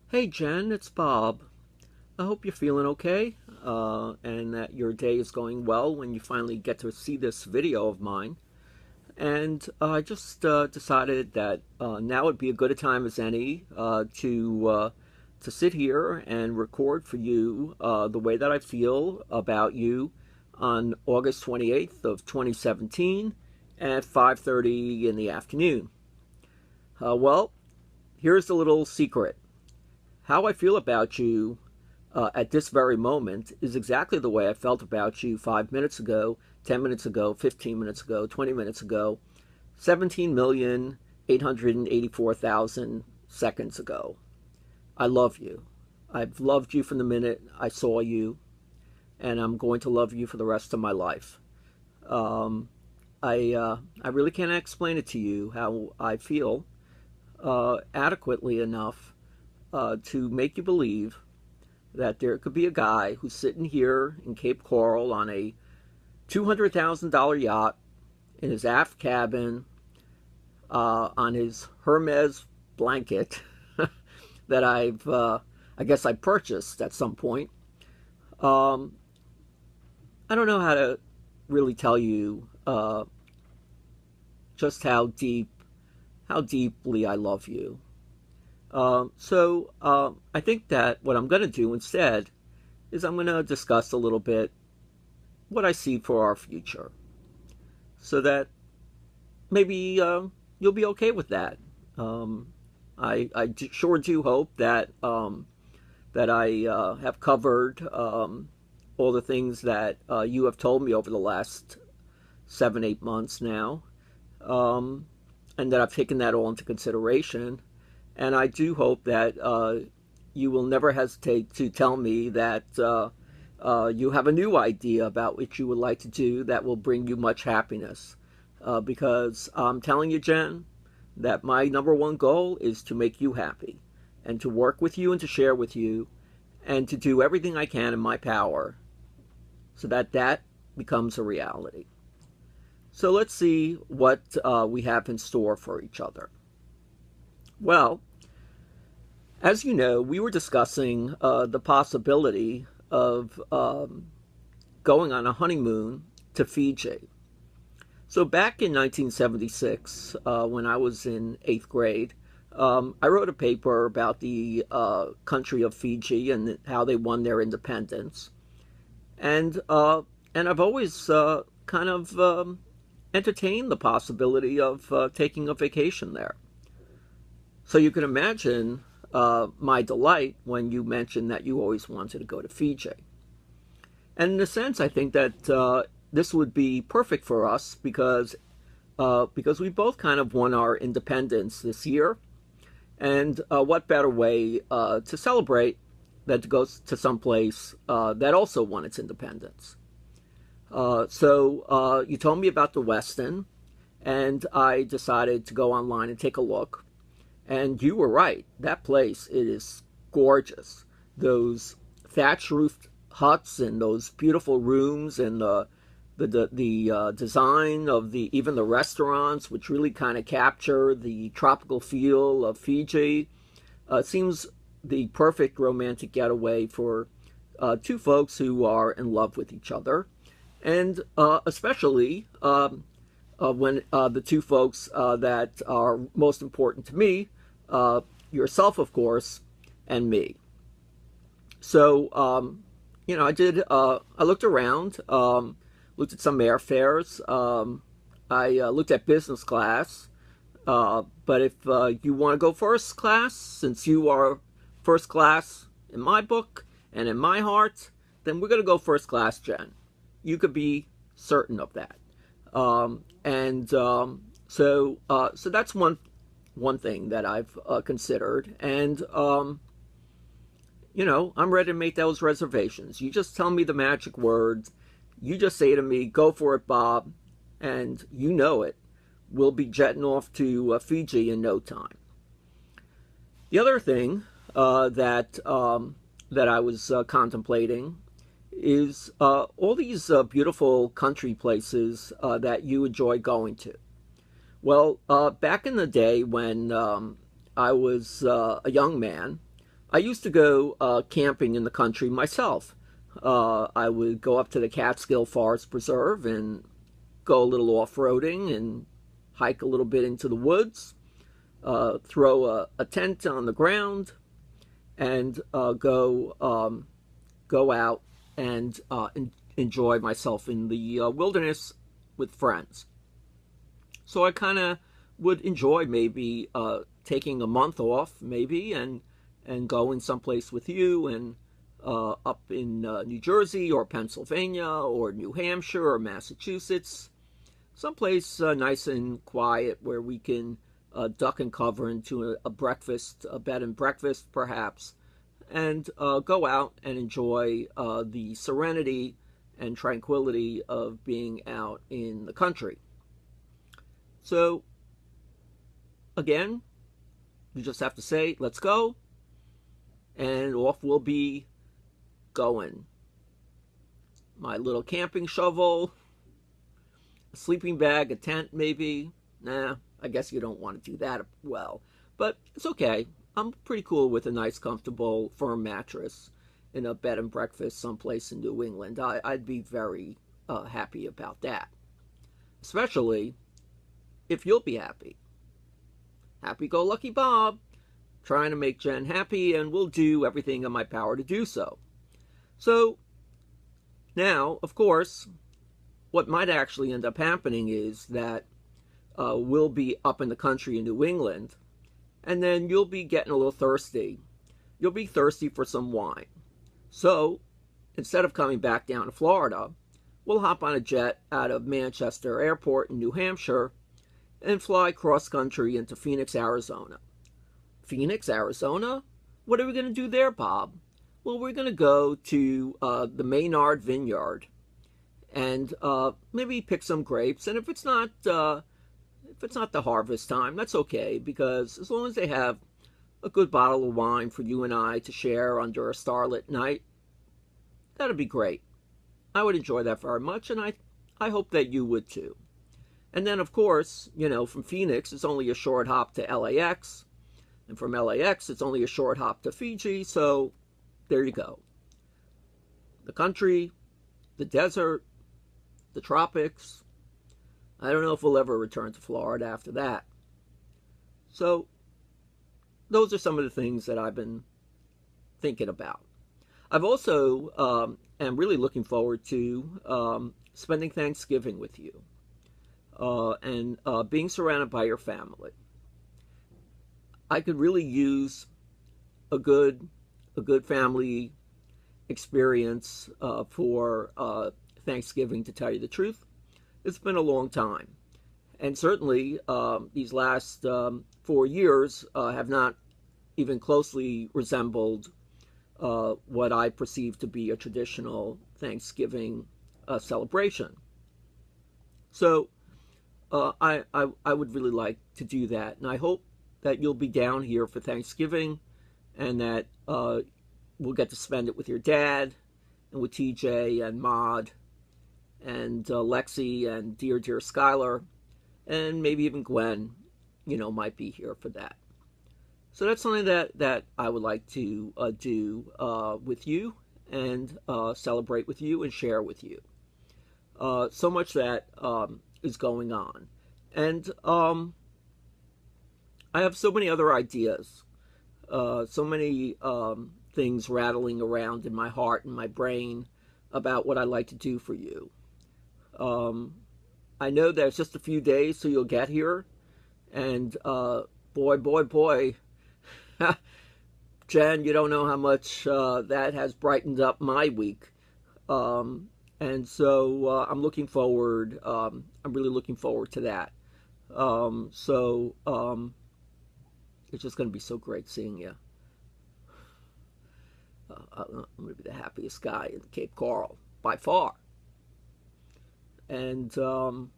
Hey Jen, it's Bob. I hope you're feeling okay and that your day is going well when you finally get to see this video of mine. And I just decided that now would be a good a time as any to sit here and record for you the way that I feel about you on August 28th of 2017 at 5:30 in the afternoon. Well, here's the little secret. How I feel about you at this very moment is exactly the way I felt about you 5 minutes ago, 10 minutes ago, 15 minutes ago, 20 minutes ago, 17,884,000 seconds ago. I love you. I've loved you from the minute I saw you, and I'm going to love you for the rest of my life. Um, I really can't explain it to you how I feel adequately enough to make you believe that there could be a guy who's sitting here in Cape Coral on a $200,000 yacht in his aft cabin on his Hermes blanket that I guess I purchased at some point. Um, I don't know how to really tell you just how deeply I love you. I think that what I'm going to do instead is I'm going to discuss a little bit what I see for our future, so that maybe you'll be okay with that. Um, I sure do hope that that I have covered all the things that you have told me over the last 7, 8 months now, um, and that I've taken that all into consideration. And I do hope that you will never hesitate to tell me that you have a new idea about what you would like to do that will bring you much happiness. Because I'm telling you, Jen, that my number one goal is to make you happy and to work with you and to share with you and to do everything I can in my power so that that becomes a reality. So let's see what we have in store for each other. Well, as you know, we were discussing the possibility of going on a honeymoon to Fiji. So back in 1976, when I was in eighth grade, I wrote a paper about the country of Fiji and how they won their independence. And I've always kind of entertained the possibility of taking a vacation there. So you can imagine my delight when you mentioned that you always wanted to go to Fiji. And in a sense, I think that this would be perfect for us because we both kind of won our independence this year. And what better way to celebrate than to go to some place that also won its independence? You told me about the Westin, and I decided to go online and take a look. And you were right. That place, it is gorgeous. Those thatch roofed huts and those beautiful rooms and the design of the even the restaurants, which really kind of capture the tropical feel of Fiji. It seems the perfect romantic getaway for two folks who are in love with each other, and especially when the two folks that are most important to me, yourself, of course, and me. So, I looked around, looked at some airfares. I looked at business class. But if you want to go first class, since you are first class in my book and in my heart, then we're going to go first class, Jen. You could be certain of that. So that's one thing that I've considered, and I'm ready to make those reservations. You just tell me the magic words. You just say to me, "Go for it, Bob," and you know it. We'll be jetting off to Fiji in no time. The other thing that I was contemplating is all these beautiful country places that you enjoy going to. Well, back in the day when I was a young man, I used to go camping in the country myself. I would go up to the Catskill Forest Preserve and go a little off-roading and hike a little bit into the woods, throw a tent on the ground, and go out and enjoy myself in the wilderness with friends. So I kind of would enjoy maybe taking a month off, maybe, and going someplace with you and up in New Jersey or Pennsylvania or New Hampshire or Massachusetts, someplace nice and quiet where we can duck and cover into a breakfast, a bed and breakfast perhaps, and go out and enjoy the serenity and tranquility of being out in the country. So, again, you just have to say, let's go, and off we'll be going. My little camping shovel, a sleeping bag, a tent maybe. Nah, I guess you don't want to do that well, but it's okay. I'm pretty cool with a nice, comfortable, firm mattress in a bed and breakfast someplace in New England. I'd be very happy about that, especially if you'll be happy. Happy-go-lucky Bob, trying to make Jen happy, and will do everything in my power to do so. So, now, of course, what might actually end up happening is that we'll be up in the country in New England, and then you'll be getting a little thirsty. You'll be thirsty for some wine. So, instead of coming back down to Florida, we'll hop on a jet out of Manchester Airport in New Hampshire and fly cross-country into Phoenix, Arizona. Phoenix, Arizona? What are we going to do there, Bob? Well, we're going to go to the Maynard Vineyard and maybe pick some grapes. And if it's not the harvest time, that's okay, because as long as they have a good bottle of wine for you and I to share under a starlit night, that'd be great. I would enjoy that very much, and I hope that you would too. And then, of course, from Phoenix, it's only a short hop to LAX. And from LAX, it's only a short hop to Fiji. So there you go. The country, the desert, the tropics. I don't know if we'll ever return to Florida after that. So those are some of the things that I've been thinking about. I've also am really looking forward to spending Thanksgiving with you. And being surrounded by your family. I could really use a good family experience for Thanksgiving, to tell you the truth. It's been a long time, and certainly these last 4 years have not even closely resembled what I perceive to be a traditional Thanksgiving celebration. So I would really like to do that, and I hope that you'll be down here for Thanksgiving, and that we'll get to spend it with your dad, and with TJ and Maud, and Lexi, and dear Skylar, and maybe even Gwen, might be here for that. So that's something that I would like to do with you, and celebrate with you, and share with you. So much that is going on. And I have so many other ideas, so many things rattling around in my heart and my brain about what I'd like to do for you. I know that it's just a few days till you'll get here, and boy, Jen, you don't know how much that has brightened up my week. And so I'm looking forward, I'm really looking forward to that. It's just going to be so great seeing you. I'm going to be the happiest guy in Cape Coral, by far. And so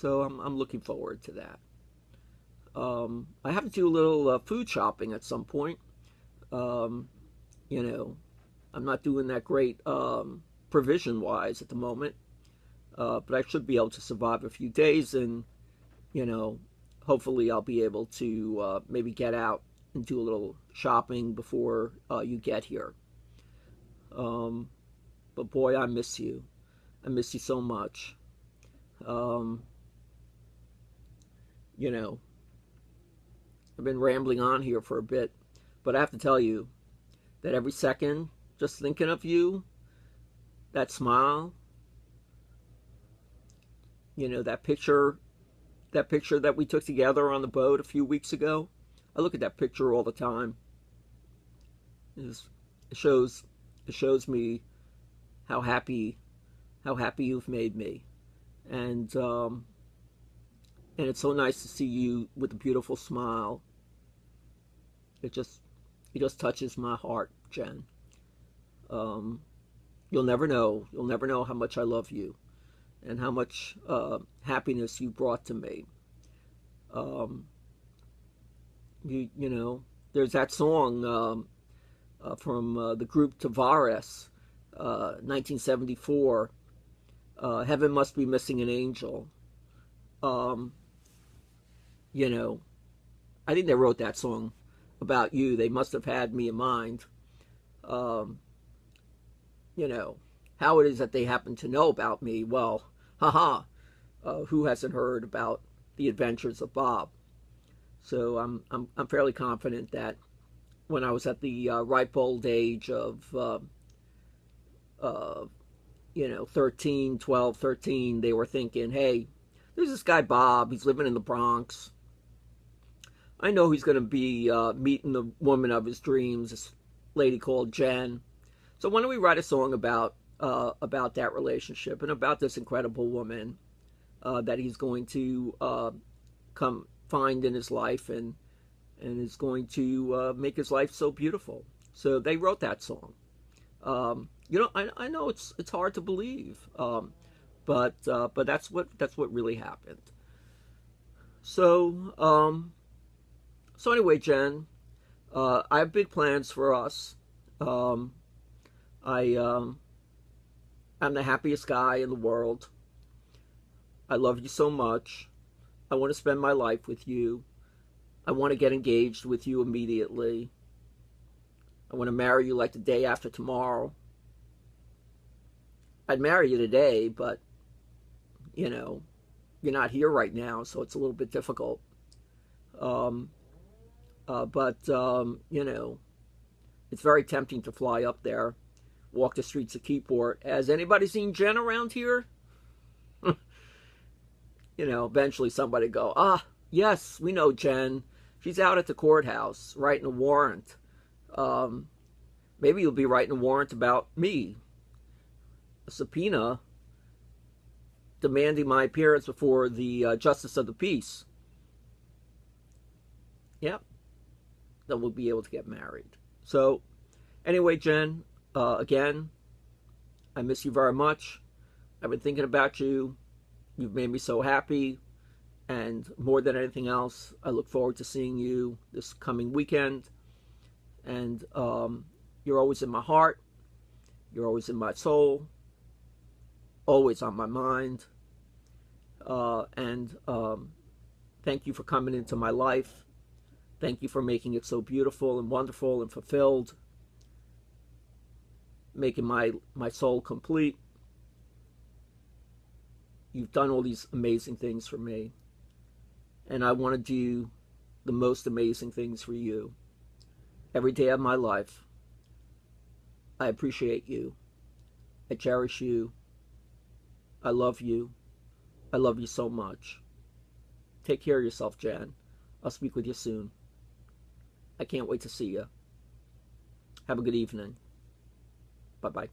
I'm looking forward to that. I have to do a little food shopping at some point. I'm not doing that great provision-wise at the moment, but I should be able to survive a few days, and hopefully I'll be able to maybe get out and do a little shopping before you get here. Um, but boy, I miss you. I miss you so much. Um, you know, I've been rambling on here for a bit, but I have to tell you that every second, just thinking of you, that smile, that picture that we took together on the boat a few weeks ago. I look at that picture all the time. It shows it shows me how happy you've made me, and it's so nice to see you with a beautiful smile. It just touches my heart, Jen. Um, you'll never know how much I love you, and how much happiness you brought to me. Um, you know, there's that song from the group Tavares, 1974. Heaven must be missing an angel. Um, you know, I think they wrote that song about you. They must have had me in mind. Um, you know, how it is that they happen to know about me. Well, haha, who hasn't heard about the adventures of Bob? So I'm fairly confident that when I was at the ripe old age of uh, 13, 12, 13, they were thinking, hey, there's this guy Bob. He's living in the Bronx. I know he's going to be meeting the woman of his dreams, this lady called Jen. So why don't we write a song about that relationship and about this incredible woman that he's going to come find in his life, and is going to make his life so beautiful. So they wrote that song. I know it's hard to believe, but that's what really happened. So anyway, Jen, I have big plans for us. Um, I'm the happiest guy in the world. I love you so much. I want to spend my life with you. I want to get engaged with you immediately. I want to marry you like the day after tomorrow. I'd marry you today, but, you're not here right now, so it's a little bit difficult. Um, but it's very tempting to fly up there, walk the streets of Keyport. Has anybody seen Jen around here? Eventually somebody go, yes, we know Jen. She's out at the courthouse writing a warrant. Maybe you'll be writing a warrant about me. A subpoena demanding my appearance before the Justice of the Peace. Yep. Then we'll be able to get married. So, anyway, Jen, again, I miss you very much. I've been thinking about you. You've made me so happy. And more than anything else, I look forward to seeing you this coming weekend. And you're always in my heart. You're always in my soul. Always on my mind. And thank you for coming into my life. Thank you for making it so beautiful and wonderful and fulfilled. Making my soul complete. You've done all these amazing things for me. And I want to do the most amazing things for you. Every day of my life. I appreciate you. I cherish you. I love you. I love you so much. Take care of yourself, Jan. I'll speak with you soon. I can't wait to see you. Have a good evening. Bye-bye.